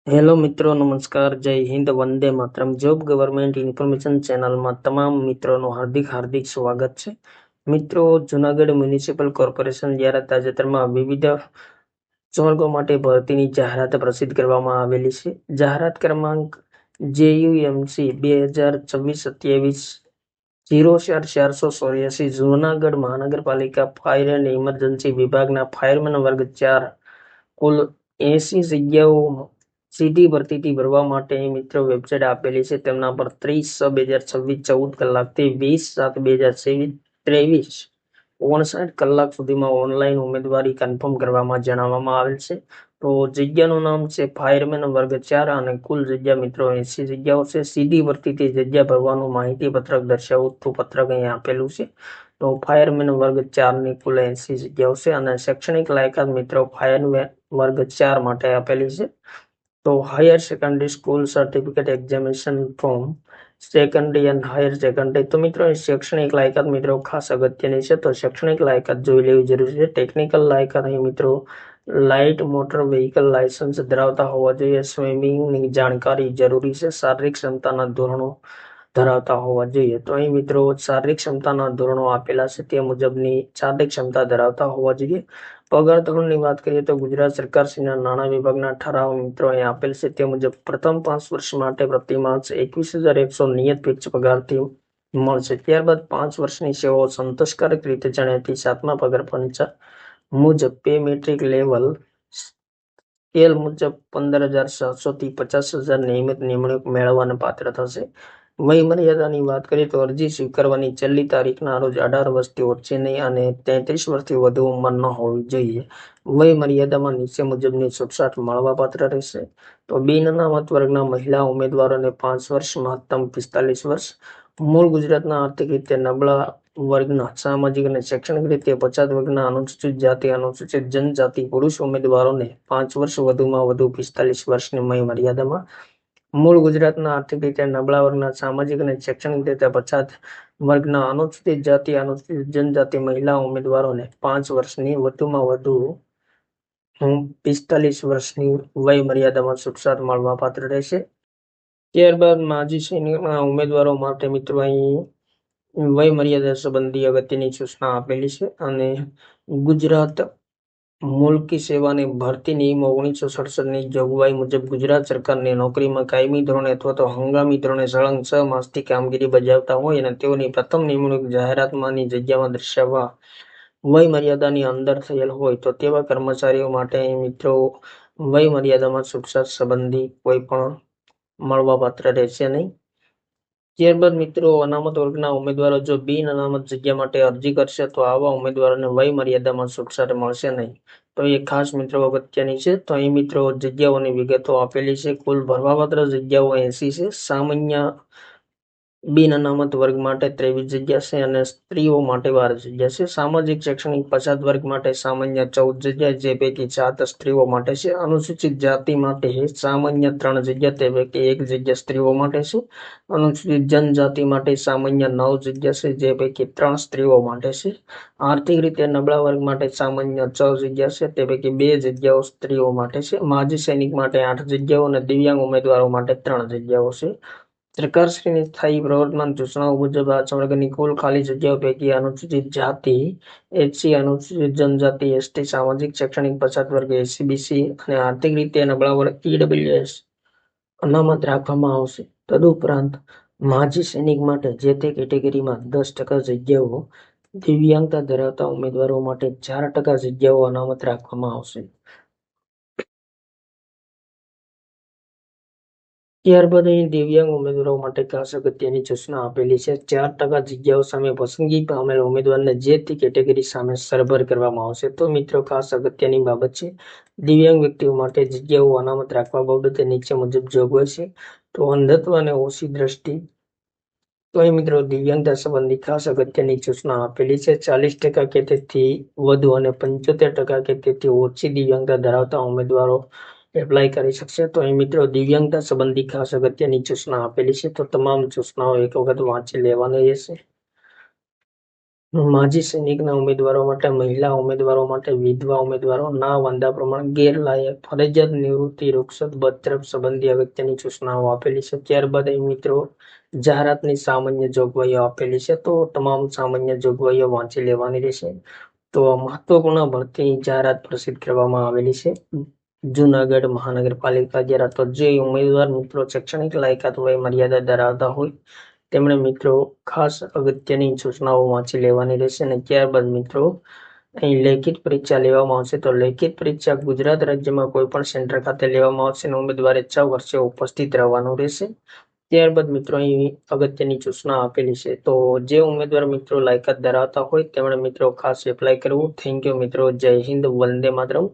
Hello મિત્રો, નમસ્કાર, જય Hind, Vande Mataram. Job government information ચેનલમાં તમામ મિત્રોનું હાર્દિક હાર્દિક સ્વાગત છે. મિત્રો, જુનાગઢ મ્યુનિસિપલ કોર્પોરેશન દ્વારા તાજેતરમાં વિવિધ વર્ગો માટે ભરતીની જાહેરાત પ્રસિદ્ધ કરવામાં આવેલી છે. જાહેરાત ક્રમાંક JUMC 2026-27 04484, જુનાગઢ મહાનગરપાલિકા ફાયર એન્ડ ઇમરજન્સી વિભાગના ફાયરમેન વર્ગ 4, કુલ 80 જગ્યાઓ સીધી ભરતીથી ભરવા માટે મિત્રો વેબસાઇટ આપેલી છે. તેમના પર 30/6/2026 14 કલાકથી 20/7/2023 59 કલાક સુધીમાં ઓનલાઈન ઉમેદવારી કન્ફર્મ કરવામાં જણાવવામાં આવેલ છે. તો જગ્યાનું નામ છે ફાયરમેન વર્ગ 4 અને કુલ જગ્યા મિત્રો 80 જગ્યાઓ છે. સીધી ભરતીથી જગ્યા ભરવાનું માહિતી પત્રક દર્શાવતું પત્રક અહીંયા આપેલું છે. તો ફાયરમેન વર્ગ 4 ની કુલ 80 જગ્યાઓ છે અને શૈક્ષણિક લાયકાત મિત્રો ફાયરમેન વર્ગ 4 માટે આપેલી છે. તો higher secondary school certificate examination form secondary and higher secondary. તો મિત્રો શૈક્ષણિક લાયકાત મિત્રો ખાસ અગત્યની છે. તો શૈક્ષણિક લાયકાત જોઈ લેવી જરૂરી છે. ટેકનિકલ લાયકાત અહીં મિત્રો લાઇટ મોટર વ્હીકલ લાયસન્સ ધરાવતા હોવા જોઈએ. સ્વિમિંગની જાણકારી જરૂરી છે. શારીરિક ક્ષમતાના ધોરણો ધરાવતા હોવા જોઈએ. તો અહીં મિત્રો શારીરિક ક્ષમતાના ધોરણો આપેલા છે તે મુજબની શારીરિક ક્ષમતા ધરાવતા હોવા જોઈએ. પગાર ધોરણની વાત કરીએ તો ગુજરાત સરકારશ્રીના નાણાં વિભાગના ઠરાવ મિત્રો અહીં આપેલ છે તે મુજબ પ્રથમ 5 વર્ષ માટે પ્રતિ માસ 21,100 નિયત ફિક્સ પગારથી મળશે. ત્યારબાદ 5 વર્ષની સેવાઓ સંતોષકારક રીતે જણાતી 7મા પગાર પંચા મુજબ પે મેટ્રિક લેવલ સ્કેલ મુજબ 15,700 થી 50,000 નિયમિત નિમણૂક મેળવવાને પાત્ર થશે. વય મર્યાદાની વાત કરીએ તો અરજી સ્વીકારવાની છેલ્લી તારીખના રોજ 18 વર્ષથી ઓછી નહીં અને 33 વર્ષથી વધુ ઉંમર ન હોવી જોઈએ. વય મર્યાદામાં નીચે મુજબની છૂટછાટ મળવાપાત્ર રહેશે. તો બિન અનામત વર્ગના મહિલા ઉમેદવારોને 5 વર્ષ, મહત્તમ 45 વર્ષ. મૂળ ગુજરાતના આર્થિક રીતે નબળા વર્ગના, સામાજિક અને શૈક્ષણિક રીતે પછાત વર્ગના, અનુસૂચિત જાતિ, અનુસૂચિત જનજાતિ પુરુષ ઉમેદવારોને 5 વર્ષ, વધુમાં વધુ 45 વર્ષની વય મર્યાદામાં. મૂળ ગુજરાતના આર્થિક રીતે નબળા વર્ગના, સામાજિક અને શૈક્ષણિક રીતે પછાત વર્ગના, અનુસૂચિત જાતિ, અનુસૂચિત જનજાતિ મહિલા ઉમેદવારોને 5 વર્ષની, વધુમાં વધુ 45 વર્ષની વય મર્યાદામાં છૂટછાટ મળવાપાત્ર રહેશે. ત્યારબાદ માજી સૈનિકના ઉમેદવારો માટે મિત્રો અહીં વય મર્યાદા સંબંધી અગત્યની સૂચના આપેલી છે અને ગુજરાત મુલકી સેવાની ભરતી નિયમો 1967 ની જોગવાઈ મુજબ ગુજરાત સરકારની નોકરીમાં કાયમી ધોરણે અથવા તો હંગામી ધોરણે સળંગ 6 માસથી કામગીરી બજાવતા હોય અને તેઓની પ્રથમ નિમણૂક જાહેરાતમાંની જગ્યામાં દર્શાવવા વય મર્યાદાની અંદર થયેલ હોય તો તેવા કર્મચારીઓ માટે અહીં મિત્રો વય મર્યાદામાં છૂટછાટ સંબંધી કોઈ પણ મળવાપાત્ર રહેશે નહીં. ત્યારબાદ મિત્રો અનામત વર્ગના ઉમેદવારો જો બિન અનામત જગ્યા માટે અરજી કરશે તો આવા ઉમેદવારોને વય મર્યાદામાં છૂટછાટ મળશે નહીં. તો એ ખાસ મિત્રો અગત્યની છે. તો અહીં મિત્રો જગ્યાઓની વિગતો આપેલી છે. કુલ ભરવાપાત્ર જગ્યાઓ 80 છે. સામાન્ય બિન અનામત વર્ગ માટે 23 જગ્યા છે અને સ્ત્રીઓ માટે 12 જગ્યા છે. સામાજિક શૈક્ષણિક પછાત વર્ગ માટે સામાન્ય 14 જગ્યા, જે પૈકી 7 સ્ત્રીઓ માટે છે. અનુસૂચિત જાતિ માટે સામાન્ય 3 જગ્યા, તે પૈકી 1 જગ્યા સ્ત્રીઓ માટે છે. અનુસૂચિત જનજાતિ માટે સામાન્ય 9 જગ્યા છે, જે પૈકી 3 સ્ત્રીઓ માટે છે. આર્થિક રીતે નબળા વર્ગ માટે સામાન્ય 6 જગ્યા છે, તે પૈકી 2 જગ્યાઓ સ્ત્રીઓ માટે છે. માજી સૈનિક માટે 8 જગ્યાઓ અને દિવ્યાંગ ઉમેદવારો માટે 3 જગ્યાઓ છે. સરકારશ્રીની સ્થાયી પ્રવર્તમાન સૂચનાઓ મુજબ આ વર્ગની કુલ ખાલી જગ્યાઓ પૈકી અનુસૂચિત જાતિ SC, અનુસૂચિત જનજાતિ ST, સામાજિક શૈક્ષણિક પછાત વર્ગ SC/BC અને આર્થિક રીતે નબળા વર્ગ EWS અનામત રાખવામાં આવશે. તદુપરાંત માજી સૈનિક માટે જે તે કેટેગરીમાં 10% જગ્યાઓ, દિવ્યાંગતા ધરાવતા ઉમેદવારો માટે 4% જગ્યાઓ અનામત રાખવામાં આવશે. ત્યારબાદ અહીં દિવ્યાંગ ઉમેદવારો માટે ખાસ અગત્યની સૂચના આપેલી છે. 4% જગ્યાઓ સામે પસંદગી પામેલ ઉમેદવારને જે તે કેટેગરી સામે સરભર કરવામાં આવશે. તો મિત્રો ખાસ અગત્યની બાબત છે. દિવ્યાંગ વ્યક્તિઓ માટે જગ્યાઓ અનામત રાખવા બાબતે નીચે મુજબ જોગવાઈ છે. તો અંધત્વ અને ઓછી દ્રષ્ટિ. તો અહીં મિત્રો દિવ્યાંગતા સંબંધી ખાસ અગત્યની સૂચના આપેલી છે. 40% કે તેથી વધુ અને 75% કે તેથી ઓછી દિવ્યાંગતા ધરાવતા ઉમેદવારો એપ્લાય કરી શકશે. તો અહીં મિત્રો દિવ્યાંગતા સંબંધી ખાસ અગત્યની સૂચના આપેલી છે. તો તમામ સૂચનાઓ એક વખત વાંચી લેવાની રહેશે. માજી સૈનિકના ઉમેદવારો માટે, મહિલા ઉમેદવારો માટે, વિધવા ઉમેદવારો ના વાંધા પ્રમાણે ગેરલાયક ફરજિયાત નિવૃત્તિ રૂખસત બરતરફ સંબંધી અગત્યની સૂચનાઓ આપેલી છે. ત્યારબાદ અહીં મિત્રો જાહેરાતની સામાન્ય જોગવાઈઓ આપેલી છે, તો તમામ સામાન્ય જોગવાઈઓ વાંચી લેવાની રહેશે. તો મહત્વપૂર્ણ ભરતી જાહેરાત પ્રસિદ્ધ કરવામાં આવેલી છે જુનાગઢ મહાનગરપાલિકા દ્વારા. તો જે ઉમેદવાર મિત્રો શૈક્ષણિક લાયકાત વય મર્યાદા ધરાવતા હોય તેમણે મિત્રો ખાસ અગત્યની સૂચનાઓ વાંચી લેવાની રહેશે. અને ત્યારબાદ મિત્રો અહીં લેખિત પરીક્ષા લેવામાં આવશે. તો લેખિત પરીક્ષા ગુજરાત રાજ્યમાં કોઈ પણ સેન્ટર ખાતે લેવામાં આવશે અને ઉમેદવારે 6 વર્ષે ઉપસ્થિત રહેવાનું રહેશે. ત્યારબાદ મિત્રો અહીં અગત્યની સૂચના આપેલી છે. તો જે ઉમેદવાર મિત્રો લાયકાત ધરાવતા હોય તેમણે મિત્રો ખાસ એપ્લાય કરવું. થેન્ક યુ મિત્રો. જય હિન્દ. વંદે માતરમ.